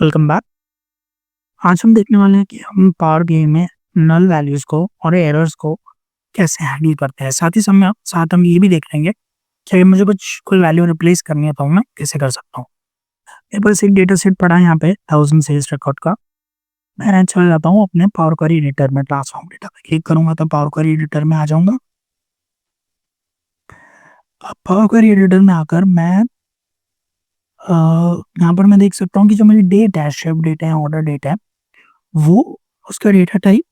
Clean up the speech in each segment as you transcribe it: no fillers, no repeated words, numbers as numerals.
Welcome back. आज हम देखने वाले हैं कि हम पावर बीआई में नल वैल्यूज को और एरर्स को कैसे हैंडल करते हैं। साथ हम ये भी देख लेंगे कि अगर मुझे कोई वैल्यू रिप्लेस करनी है तो मैं कैसे कर सकता हूँ। मेरे पास एक डेटा सेट पड़ा है यहाँ पे 1000 सीरीज रिकॉर्ड का। मैं चला जाता हूँ अपने पावर क्वेरी एडिटर में, ट्रांसफॉर्म डेटा पे क्लिक करूंगा तो पावर क्वेरी एडिटर में आ जाऊंगा। अब पावर क्वेरी एडिटर में आकर मैं यहाँ पर मैं देख सकता हूँ कि जो मेरी डेट है, शिफ्ट डेट है, ऑर्डर डेट है, वो उसका डेटा टाइप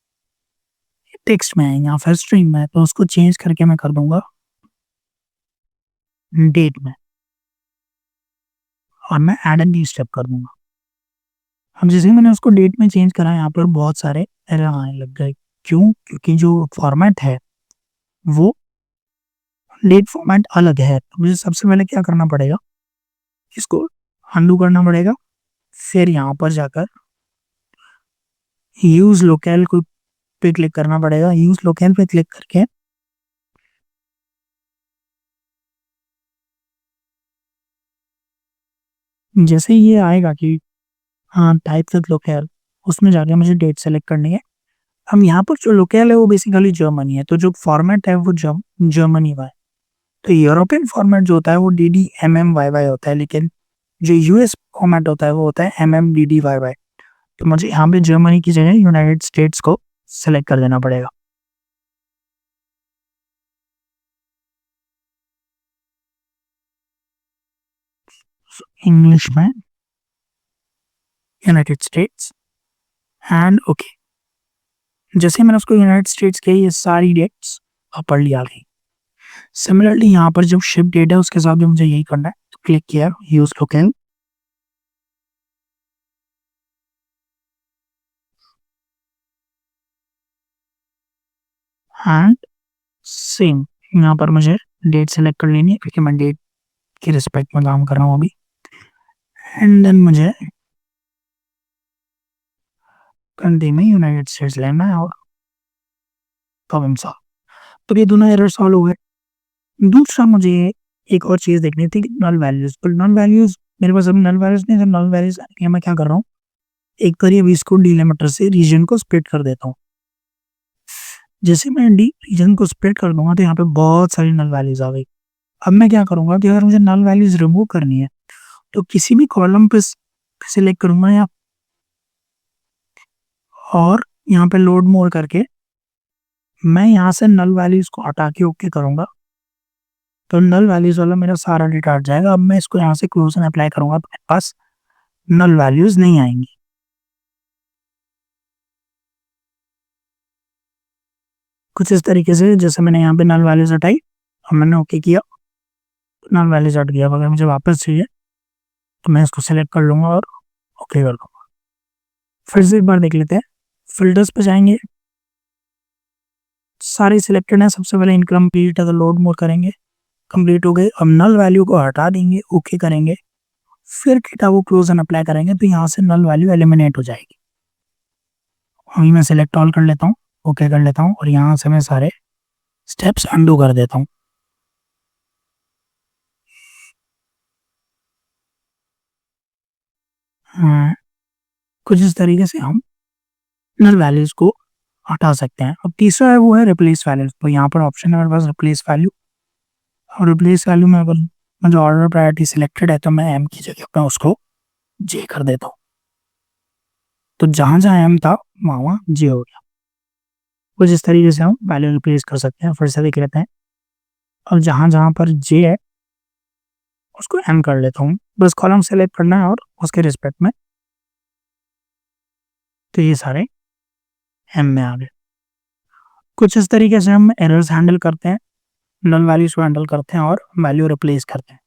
टेक्स्ट में है या फिर स्ट्रिंग में है, तो उसको चेंज करके मैं कर दूंगा डेट में और मैं ऐड एंड न्यू स्टेप कर दूंगा। अब जैसे ही मैंने उसको डेट में चेंज करा, यहाँ पर बहुत सारे एरर आने लग गए। क्यों? क्योंकि जो फॉर्मेट है वो डेट फॉर्मेट अलग है। तो मुझे सबसे पहले क्या करना पड़ेगा, इसको अनडू करना पड़ेगा। फिर यहाँ पर जाकर यूज लोकल को पे क्लिक करना पड़ेगा। यूज लोकल पे क्लिक करके जैसे ये आएगा कि हाँ टाइप विद लोकल, उसमें जाके मुझे डेट सेलेक्ट करनी है। हम यहाँ पर जो लोकल है वो बेसिकली जर्मनी है, तो जो फॉर्मेट है वो जर्मनी का है। तो यूरोपियन फॉर्मेट जो होता है वो DDMMYY होता है, लेकिन जो यूएस फॉर्मेट होता है वो होता है MMDDYY। तो मुझे यहाँ पे जर्मनी की जगह यूनाइटेड स्टेट्स को सेलेक्ट कर देना पड़ेगा। इंग्लिश में यूनाइटेड स्टेट्स एंड ओके। जैसे मैंने उसको यूनाइटेड स्टेट्स के ये सारी डेट्स पढ़ लिया गई। सिमिलरली यहाँ पर जब शिप डेट है उसके साथ भी मुझे यही करना है, तो क्लिक किया यूज लोकल एंड सेम। यहाँ पर मुझे डेट सेलेक्ट कर लेनी है क्योंकि मैं डेट की रिस्पेक्ट में काम कर रहा हूँ अभी। एंड देन मुझे कंट्री में यूनाइटेड स्टेट्स लेना है और प्रॉब्लम सॉल्व। तो ये दोनों एरर सॉल्व हो गए। दूसरा मुझे एक और चीज देखनी थी, नल वैल्यूज। तो नल वैल्यूज मेरे पास अभी नल वैल्यूज नहीं, जब नल वैल्यूज मैं क्या कर रहा हूँ, एक करिए इसको डिलिमिटर से रीजन को स्प्लिट कर देता हूँ। जैसे मैं रीजन को स्प्लिट कर दूंगा तो यहाँ पे बहुत सारी नल वैल्यूज आ गई। अब मैं क्या करूंगा कि अगर मुझे नल वैल्यूज रिमूव करनी है तो किसी भी कॉलम पे सिलेक्ट करूंगा या और यहाँ पे लोड मोर करके मैं यहाँ से नल वैल्यूज को हटा के ओके करूंगा तो नल वैल्यूज वाला मेरा सारा डेटा हट जाएगा। अब मैं इसको यहाँ से क्लोजन अप्लाई करूंगा तो मेरे पास नल वैल्यूज नहीं आएंगी। कुछ इस तरीके से जैसे मैंने यहाँ पे नल वैल्यूज हटाई और मैंने ओके किया, नल वैल्यूज हट गया। अगर मुझे वापस चाहिए तो मैं इसको सेलेक्ट कर लूंगा और ओके कर दूंगा। फिर से एक बार देख लेते हैं। फिल्टर्स पे जाएंगे, सारे सिलेक्टेड हैं। सबसे पहले इनकम्प्लीट है तो लोड मोर करेंगे, कंप्लीट हो गए। अब नल वैल्यू को हटा देंगे, ओके करेंगे, फिर डेटा को क्लोज एंड अप्लाई करेंगे तो यहाँ से नल वैल्यू एलिमिनेट हो जाएगी। अभी मैं सिलेक्ट ऑल कर लेता हूँ, ओके कर लेता हूँ और यहाँ से मैं सारे स्टेप्स अंडू कर देता हूँ। हाँ, कुछ इस तरीके से हम नल वैल्यूज को हटा सकते हैं। अब तीसरा है वो है रिप्लेस वैल्यूज। तो यहाँ पर ऑप्शन है मेरे पास रिप्लेस वैल्यू, और रिप्लेस वैल्यू में अगर मुझे ऑर्डर प्रायोरिटी सिलेक्टेड है तो मैं एम की जगह पर उसको जे कर देता हूँ। तो जहां जहां एम था वहां वहां जे हो गया। कुछ इस तरीके से हम वैल्यू रिप्लेस कर सकते हैं। फिर से देख लेते हैं। अब जहां जहां पर जे है उसको एम कर लेता हूँ। बस कॉलम सेलेक्ट करना है और उसके रिस्पेक्ट में, तो ये सारे एम में आ गए। कुछ इस तरीके से हम एरर्स हैंडल करते हैं, नल वैल्यूज को हैंडल करते हैं और वैल्यू रिप्लेस करते हैं।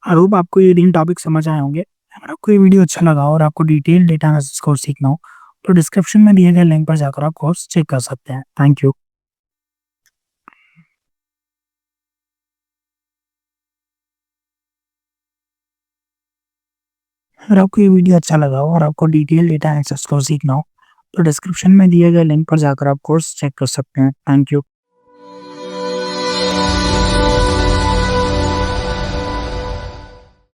आई होप आपको ये 3 टॉपिक समझ आए होंगे। अगर आपको ये वीडियो अच्छा लगा और आपको डिटेल डेटा एनालिसिस कोर्स सीखना हो तो डिस्क्रिप्शन में दिए गए लिंक पर जाकर आप कोर्स चेक कर सकते हैं। Thank you. अगर आपको ये वीडियो अच्छा लगा हो और आपको डिटेल डेटा एनालिसिस कोर्स सीखना हो तो डिस्क्रिप्शन में दिए गए लिंक पर जाकर आप कोर्स चेक कर सकते हैं। Thank you.